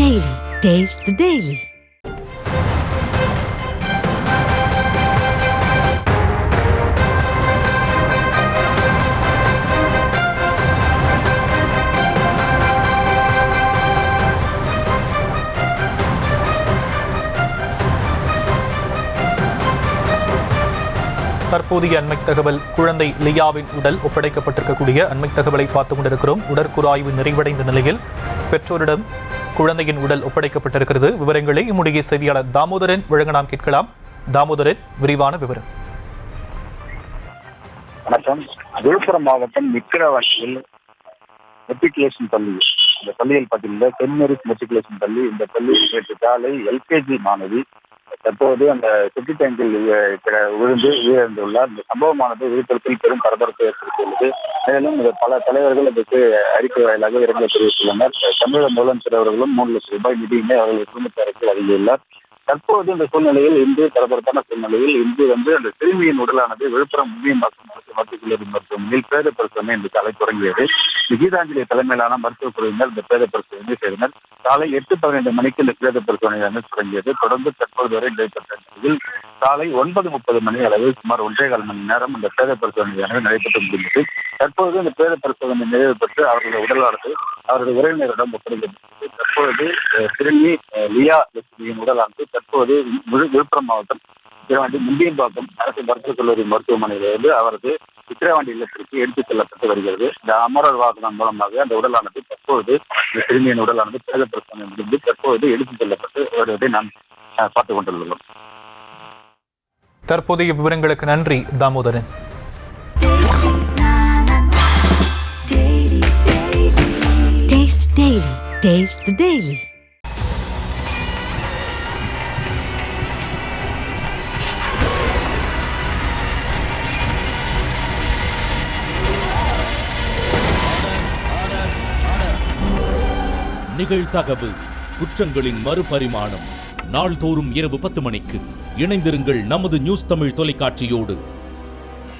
Daily. Taste the Daily. தற்போதைய அண்மை தகவல், குழந்தை லியாவின் உடல் ஒப்படைக்கப்பட்டிருக்கக்கூடிய அண்மை தகவலை பார்த்துக் கொண்டிருக்கிறோம். உடற்கூறாய்வு நிறைவடைந்த நிலையில் பெற்றோரிடம் குழந்தையின் உடல் ஒப்படைக்கப்பட்டிருக்கிறது. விவரங்களை நம்முடைய செய்தியாளர் தாமோதரன் வழங்க நாம் கேட்கலாம். தாமோதரன், விரிவான விவரம். வணக்கம். விழுப்புரம் மாவட்டம் விக்கிரவாண்டியில் மெட்ரிகுலேஷன் பள்ளி, இந்த பள்ளியில் பார்த்தீங்கன்னா சென்ட் மேரிஸ் மெட்ரிகுலேஷன் பள்ளி. இந்த பள்ளி நேற்று காலை எல்கேஜி மாணவி தற்போது அந்த செப்டி டேங்கில் விழுந்து உயிரிழந்துள்ளார். இந்த சம்பவமானது விழுப்புரத்தில் பெரும் பரபரப்பை ஏற்படுத்தியுள்ளது. மேலும் பல தலைவர்கள் இதற்கு அறிக்கை வாயிலாக இரங்கல் தெரிவித்துள்ளனர். தமிழக முதலமைச்சர் அவர்களும் 3 லட்சம் ரூபாய் நிதியினை அவர்கள் குடும்பத்தாருக்கு வழங்கியுள்ளார். தற்போது இந்த சூழ்நிலையில் இன்று பரபரப்பான சூழ்நிலையில் இன்று அந்த சிறுமியின் உடலானது விழுப்புரம் முனியம்பாக்கம் மருத்துவக் கல்லூரி மருத்துவமனையில் பிரேத பரிசோதனை இன்று காலை தொடங்கியது. கீதாஞ்சலி தலைமையிலான மருத்துவக் குழுவினர் இந்த பிரேத பரிசோதனை செய்தனர். காலை 8:15 மணிக்கு இந்த பிரேத பரிசோதனை தொடங்கியது. தொடர்ந்து தற்போது வரை நடைபெற்ற நிலையில் காலை 9:30 மணி அளவில் சுமார் 1.25 மணி நேரம் இந்த பிரேத பரிசோதனையானது நடைபெற்று முடிந்தது. தற்போது இந்த பிரேத பரிசோதனை நிறைவு பெற்று அவர்களுடைய உடலானது அவருடைய உறவினரிடம் ஒப்படைக்கப்பட்டது. தற்பொழுது சிறுமி லியா லட்சுமியின் உடலானது தற்போது விழுப்புரம் மாவட்டம் விக்கிரவாண்டி முண்டியம்பாக்கம் அரசு மருத்துவக் கல்லூரி மருத்துவமனையிலிருந்து அவரது விக்கிரவாண்டி இல்லத்திற்கு எடுத்துச் செல்லப்பட்டு வருகிறது. இந்த அமரர் வாகனம் மூலமாக அந்த உடலானது தற்போது இந்த சிறுமியின் உடலானது பிரேத பரிசோதனை முடிந்து தற்போது எடுத்துச் செல்லப்பட்டு வருவதை நாம் பார்த்துக் கொண்டுள்ளோம். தற்போதைய விவரங்களுக்கு நன்றி Damodaran. Taste Daily. Taste the Daily. நிகழ்தகவு, குற்றங்களின் மறுபரிமாணம். நாள்தோறும் இரவு 10 மணிக்கு இணைந்திருங்கள் நமது நியூஸ் தமிழ் தொலைக்காட்சியோடு.